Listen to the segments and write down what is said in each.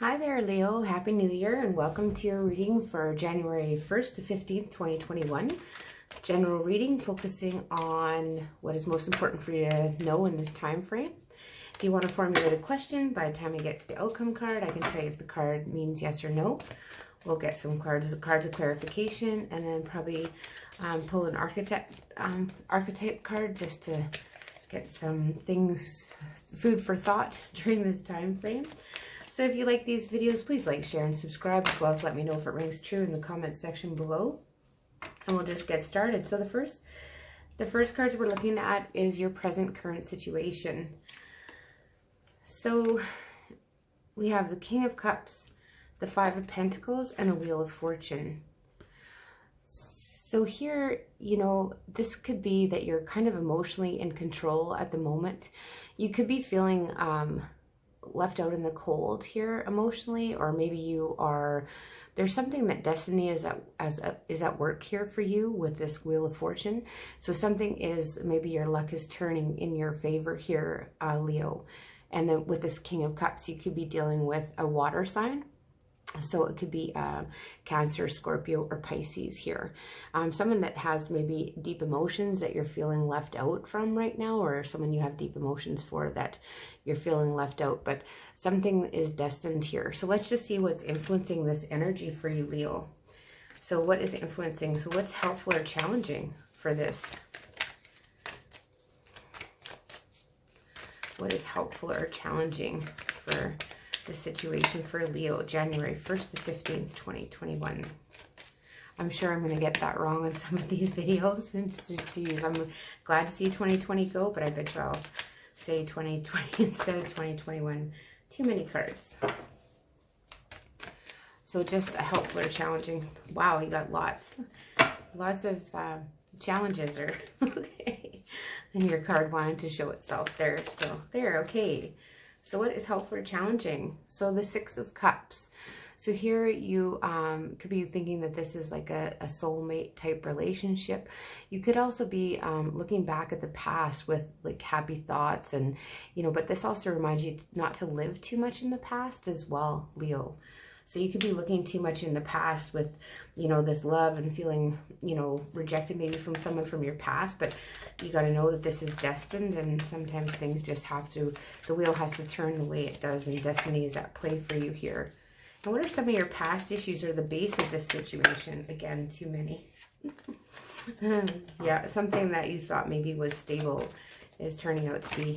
Hi there, Leo. Happy New Year and welcome to your reading for January 1st to 15th, 2021. General reading focusing on what is most important for you to know in this time frame. If you want to formulate a question, by the time we get to the outcome card, I can tell you if the card means yes or no. We'll get some cards of clarification and then probably pull an archetype card just to get some things, food for thought during this time frame. So if you like these videos, please like, share, and subscribe, as well as let me know if it rings true in the comment section below. And we'll just get started. So the first cards we're looking at is your present current situation. So we have the King of Cups, the Five of Pentacles, and a Wheel of Fortune. So here, you know, this could be that you're kind of emotionally in control at the moment. You could be feeling left out in the cold here emotionally, or maybe you are, there's something that destiny is at work here for you with this Wheel of Fortune. So something is, maybe your luck is turning in your favor here, Leo. And then with this King of Cups, you could be dealing with a water sign. So it could be Cancer, Scorpio, or Pisces here. Someone that has maybe deep emotions that you're feeling left out from right now, or someone you have deep emotions for that you're feeling left out, but something is destined here. So let's just see what's influencing this energy for you, Leo. So what is influencing? So what's helpful or challenging for this? What is helpful or challenging for the situation for Leo, January 1st to 15th, 2021. I'm sure I'm going to get that wrong in some of these videos to use. I'm glad to see 2020 go, but I bet you I'll say 2020 instead of 2021. Too many cards. So just a helpful or challenging. Wow, you got lots of challenges, or okay. And your card wanted to show itself there. So there, okay. So what is helpful or challenging? So the Six of Cups. So here you could be thinking that this is like a soulmate type relationship. You could also be looking back at the past with like happy thoughts, and, you know, but this also reminds you not to live too much in the past as well, Leo. So you could be looking too much in the past with, you know, this love and feeling, you know, rejected maybe from someone from your past, but you got to know that this is destined, and sometimes things just have to, the wheel has to turn the way it does, and destiny is at play for you here. And what are some of your past issues or the base of this situation? Again, too many. Yeah, something that you thought maybe was stable is turning out to be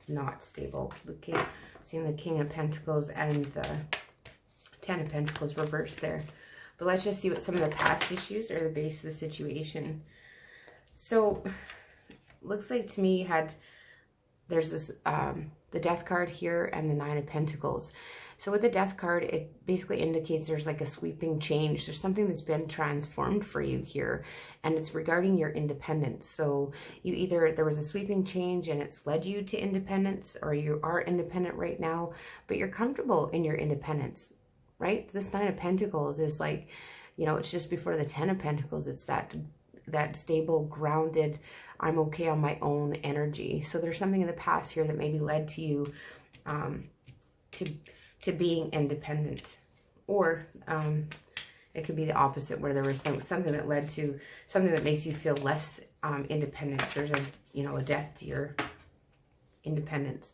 not stable. Okay, seeing the King of Pentacles and the Ten of Pentacles reversed there. But let's just see what some of the past issues are the base of the situation. So looks like to me there's this the Death card here and the Nine of Pentacles. So with the Death card, it basically indicates there's like a sweeping change. There's something that's been transformed for you here, and it's regarding your independence. So you either, there was a sweeping change and it's led you to independence, or you are independent right now, but you're comfortable in your independence. Right? This Nine of Pentacles is like, you know, it's just before the Ten of Pentacles. It's that stable, grounded, I'm okay on my own energy. So there's something in the past here that maybe led to you to being independent. Or it could be the opposite, where there was something that led to something that makes you feel less independent. There's a, you know, a death to your independence.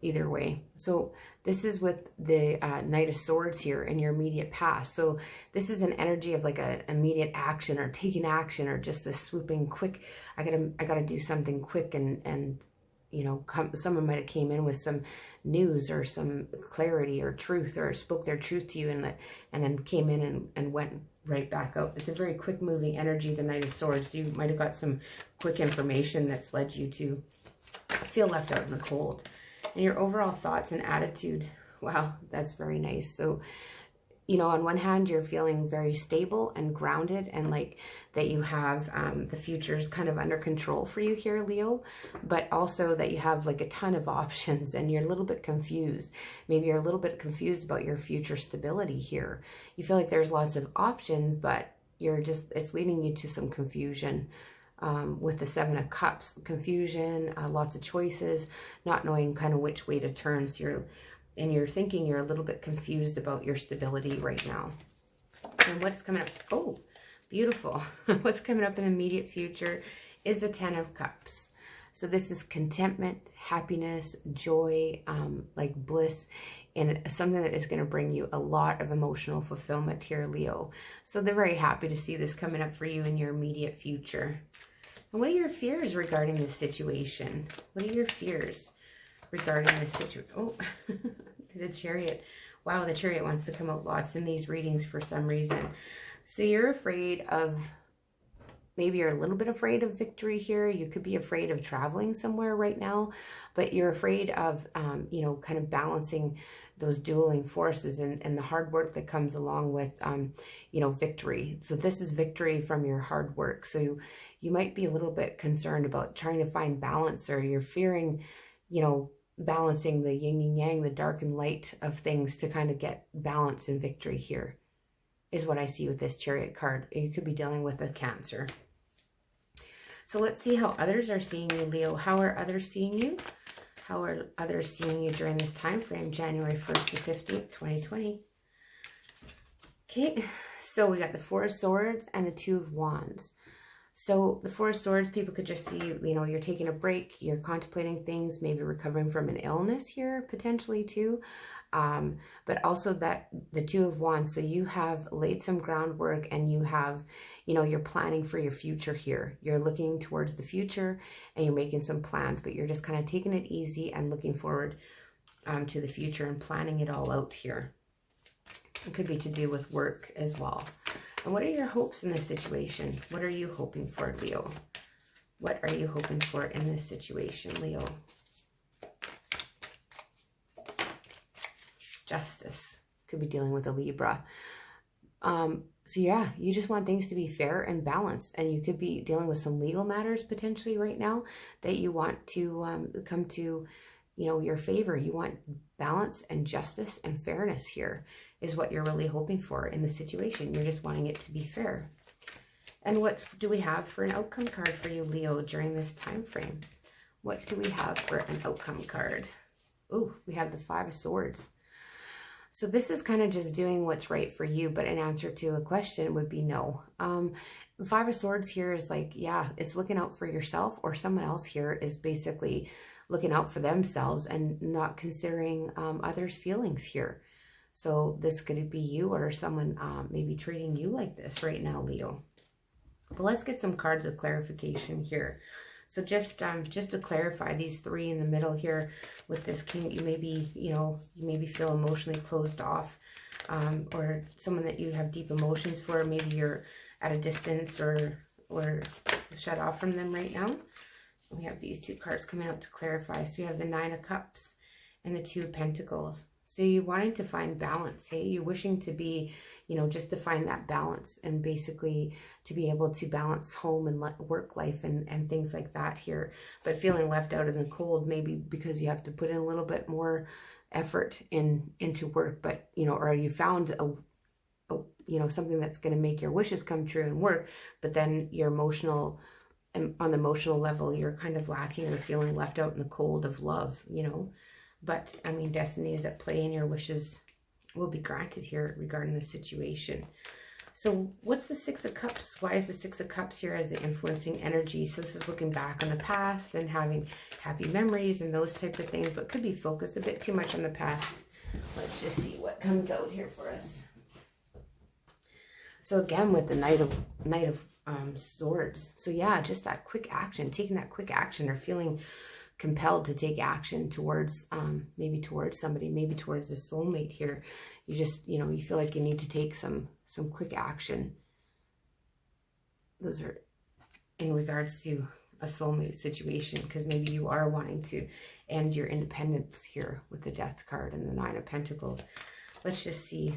Either way. So this is with the Knight of Swords here in your immediate past. So this is an energy of like a immediate action, or taking action, or just this swooping quick, I gotta do something quick, and you know, someone might have came in with some news or some clarity or truth, or spoke their truth to you, and then came in and went right back out. It's a very quick moving energy, the Knight of Swords. So you might have got some quick information that's led you to feel left out in the cold. And your overall thoughts and attitude, wow, that's very nice. So, you know, on one hand, you're feeling very stable and grounded, and like that you have the future's kind of under control for you here, Leo, but also that you have like a ton of options, and you're a little bit confused. Maybe you're a little bit confused about your future stability here. You feel like there's lots of options, but you're just, it's leading you to some confusion. With the Seven of Cups, confusion, lots of choices, not knowing kind of which way to turn. So and you're thinking you're a little bit confused about your stability right now. And what's coming up? Oh, beautiful. What's coming up in the immediate future is the 10 of Cups. So this is contentment, happiness, joy, like bliss, and something that is going to bring you a lot of emotional fulfillment here, Leo. So they're very happy to see this coming up for you in your immediate future. And what are your fears regarding this situation? What are your fears regarding this situation? Oh, the Chariot. Wow, the Chariot wants to come out lots in these readings for some reason. So you're afraid of, maybe you're a little bit afraid of victory here. You could be afraid of traveling somewhere right now, but you're afraid of, you know, kind of balancing those dueling forces and the hard work that comes along with, you know, victory. So this is victory from your hard work. So you might be a little bit concerned about trying to find balance, or you're fearing, you know, balancing the yin and yang, the dark and light of things to kind of get balance and victory here is what I see with this Chariot card. You could be dealing with a Cancer. So let's see how others are seeing you, Leo. How are others seeing you? How are others seeing you during this time frame, January 1st to 15th, 2020? Okay, so we got the Four of Swords and the Two of Wands. So the Four of Swords, people could just see, you know, you're taking a break, you're contemplating things, maybe recovering from an illness here, potentially too. But also that the Two of Wands, so you have laid some groundwork and you have, you know, you're planning for your future here. You're looking towards the future and you're making some plans, but you're just kind of taking it easy and looking forward to the future and planning it all out here. It could be to do with work as well. And what are your hopes in this situation? What are you hoping for, Leo? What are you hoping for in this situation, Leo? Justice. Could be dealing with a Libra. So yeah, you just want things to be fair and balanced. And you could be dealing with some legal matters potentially right now that you want to come to, you know, your favor. You want balance and justice and fairness here is what you're really hoping for in the situation. You're just wanting it to be fair. And what do we have for an outcome card for you, Leo, during this time frame? What do we have for an outcome card? Oh, we have the Five of Swords. So this is kind of just doing what's right for you, but an answer to a question would be no. Five of Swords here is like, yeah, it's looking out for yourself, or someone else here is basically looking out for themselves and not considering others' feelings here. So this could be you or someone maybe treating you like this right now, Leo. But let's get some cards of clarification here. So just to clarify, these three in the middle here with this King, you may be, you know, you maybe feel emotionally closed off, or someone that you have deep emotions for. Maybe you're at a distance or shut off from them right now. We have these two cards coming out to clarify. So we have the Nine of Cups and the Two of Pentacles. So you're wanting to find balance, hey? You're wishing to be, you know, just to find that balance and basically to be able to balance home and work life and things like that here. But feeling left out in the cold, maybe because you have to put in a little bit more effort into work. But, you know, or you found you know, something that's going to make your wishes come true and work, but then your emotional, on the emotional level, you're kind of lacking or feeling left out in the cold of love, you know. But, I mean, destiny is at play and your wishes will be granted here regarding the situation. So what's the Six of Cups? Why is the Six of Cups here as the influencing energy? So this is looking back on the past and having happy memories and those types of things, but could be focused a bit too much on the past. Let's just see what comes out here for us. So again, with the Knight of Swords. So yeah, just that quick action, taking that quick action or feeling compelled to take action towards maybe towards somebody, maybe towards a soulmate here. You just, you know, you feel like you need to take some quick action. Those are in regards to a soulmate situation, because maybe you are wanting to end your independence here with the Death card and the Nine of Pentacles. Let's just see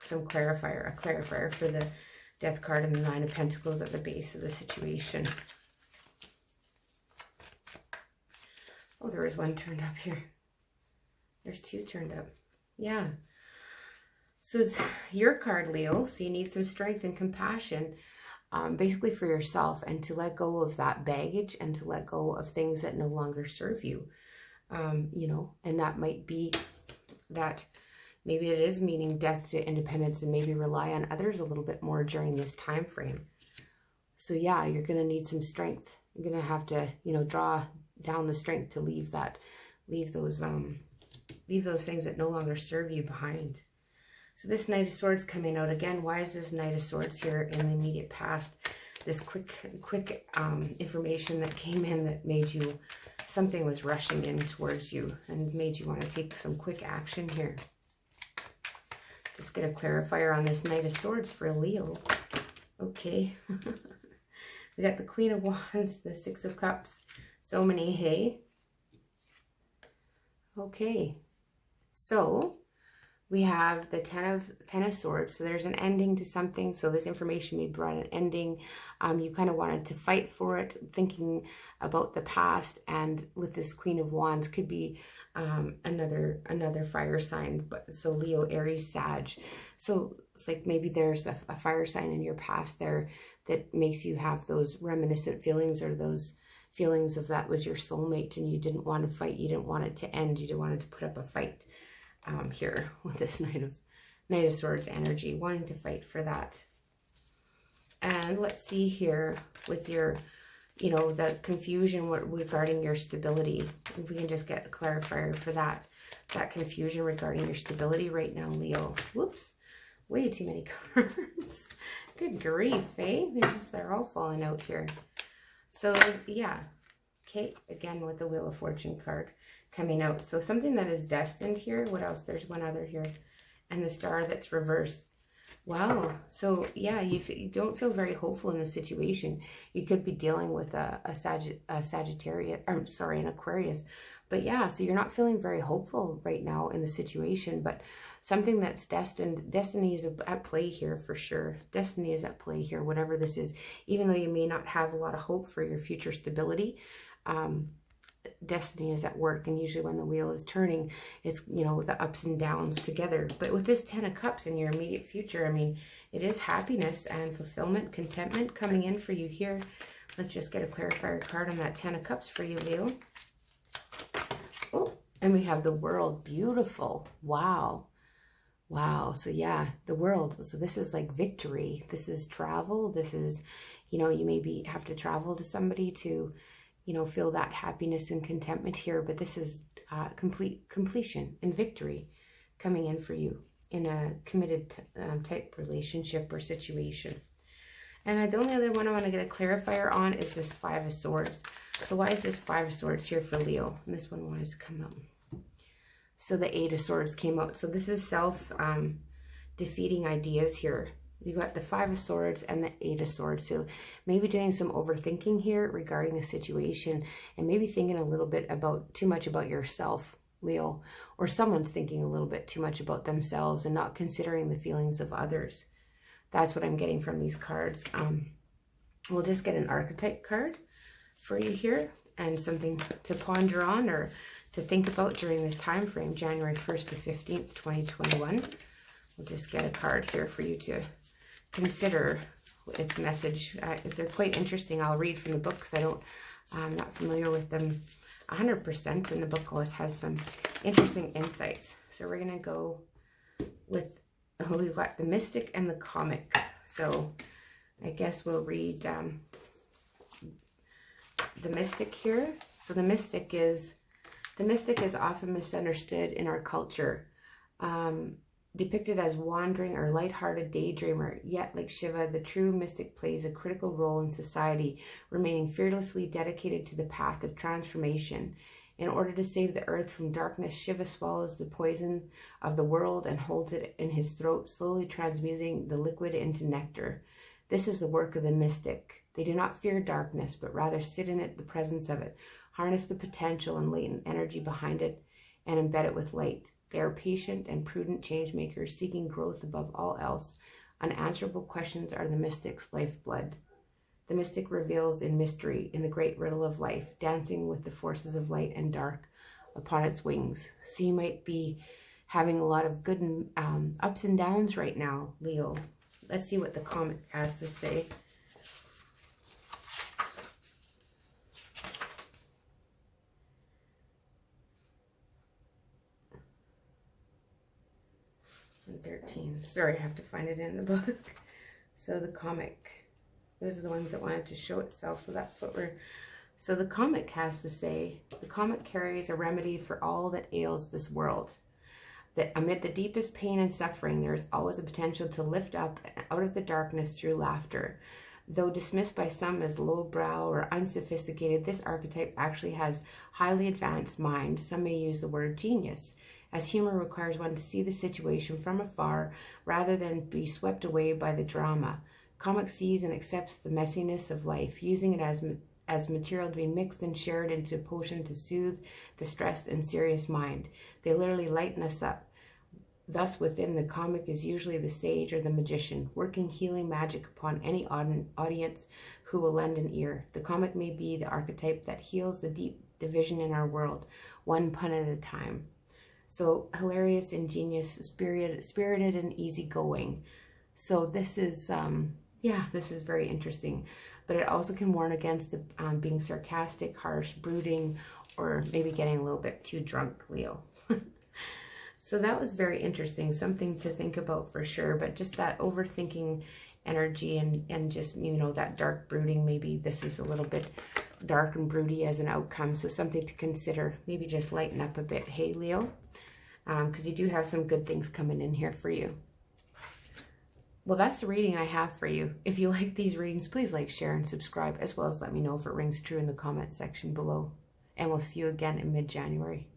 some clarifier, a clarifier for the Death card and the Nine of Pentacles at the base of the situation. Oh, there is one turned up here. There's two turned up. Yeah. So it's your card, Leo. So you need some strength and compassion, basically for yourself, and to let go of that baggage and to let go of things that no longer serve you. You know, and that might be that maybe it is meaning death to independence, and maybe rely on others a little bit more during this time frame. So yeah, you're going to need some strength. You're going to have to, you know, draw down the strength to leave those things that no longer serve you behind. So this Knight of Swords coming out again. Why is this Knight of Swords here in the immediate past? This quick information that came in that made you, something was rushing in towards you and made you want to take some quick action here. Just get a clarifier on this Knight of Swords for Leo. Okay. We got the Queen of Wands, the Six of Cups. So many, hey? Okay. So we have the Ten of Swords. So there's an ending to something. So this information may brought an ending. You kind of wanted to fight for it, thinking about the past. And with this Queen of Wands could be another fire sign. But so Leo, Aries, Sag. So it's like maybe there's a fire sign in your past there that makes you have those reminiscent feelings, or those feelings of that was your soulmate and you didn't want to fight. You didn't want it to end. You didn't want it to put up a fight. Here with this Knight of Swords energy, wanting to fight for that. And let's see here with your, you know, the confusion regarding your stability. If we can just get a clarifier for that confusion regarding your stability right now, Leo. Whoops, way too many cards. Good grief, eh? They're all falling out here. So yeah, okay, again with the Wheel of Fortune card coming out. So something that is destined here. What else? There's one other here. And the Star that's reversed. Wow. So yeah, you don't feel very hopeful in the situation. You could be dealing with a Sagittarius, or sorry, an Aquarius. But yeah, so you're not feeling very hopeful right now in the situation, but something that's destined, destiny is at play here for sure. Destiny is at play here, whatever this is. Even though you may not have a lot of hope for your future stability, destiny is at work. And usually when the wheel is turning, it's, you know, the ups and downs together. But with this Ten of Cups in your immediate future, I mean, it is happiness and fulfillment, contentment coming in for you here. Let's just get a clarifier card on that Ten of Cups for you, Leo. Oh, and we have the World. Beautiful. Wow. Wow. So yeah, the World. So this is like victory. This is travel. This is, you know, you maybe have to travel to somebody to, you know, feel that happiness and contentment here. But this is completion and victory coming in for you in a committed type relationship or situation. And the only other one I want to get a clarifier on is this Five of Swords. So why is this Five of Swords here for Leo? And this one wanted to come out. So the Eight of Swords came out. So this is self-defeating ideas here. You got the Five of Swords and the Eight of Swords. So maybe doing some overthinking here regarding a situation, and maybe thinking a little bit about too much about yourself, Leo, or someone's thinking a little bit too much about themselves and not considering the feelings of others. That's what I'm getting from these cards. We'll just get an archetype card for you here, and something to ponder on or to think about during this time frame, January 1st to 15th, 2021. We'll just get a card here for you to consider its message. If they're quite interesting, I'll read from the book because I'm not familiar with them 100%, and the book always has some interesting insights. So we're going to go with, we've got the Mystic and the Comic. So I guess we'll read the Mystic here. So the Mystic is often misunderstood in our culture. Depicted as wandering or lighthearted daydreamer, yet like Shiva, the true mystic plays a critical role in society, remaining fearlessly dedicated to the path of transformation. In order to save the earth from darkness, Shiva swallows the poison of the world and holds it in his throat, slowly transmuting the liquid into nectar. This is the work of the mystic. They do not fear darkness, but rather sit in it, the presence of it, harness the potential and latent energy behind it, and embed it with light. They are patient and prudent change makers, seeking growth above all else. Unanswerable questions are the mystic's lifeblood. The mystic reveals in mystery, in the great riddle of life, dancing with the forces of light and dark upon its wings. So you might be having a lot of good ups and downs right now, Leo. Let's see what the comic has to say. and 13. Sorry, I have to find it in the book. So the comic. Those are the ones that wanted to show itself. So that's what we're... So the comic has to say, the comic carries a remedy for all that ails this world. That amid the deepest pain and suffering, there is always a potential to lift up out of the darkness through laughter. Though dismissed by some as lowbrow or unsophisticated, this archetype actually has highly advanced mind. Some may use the word genius, as humor requires one to see the situation from afar rather than be swept away by the drama. Comic sees and accepts the messiness of life, using it as material to be mixed and shared into a potion to soothe the stressed and serious mind. They literally lighten us up. Thus, within the comic is usually the sage or the magician, working healing magic upon any audience who will lend an ear. The comic may be the archetype that heals the deep division in our world, one pun at a time. So, hilarious, ingenious, spirited, and easygoing. So this is, yeah, this is very interesting. But it also can warn against being sarcastic, harsh, brooding, or maybe getting a little bit too drunk, Leo. So that was very interesting, something to think about for sure. But just that overthinking energy and just, you know, that dark brooding, maybe this is a little bit dark and broody as an outcome. So something to consider, maybe just lighten up a bit, hey, Leo, because you do have some good things coming in here for you. Well, that's the reading I have for you. If you like these readings, please like, share, and subscribe, as well as let me know if it rings true in the comment section below. And we'll see you again in mid-January.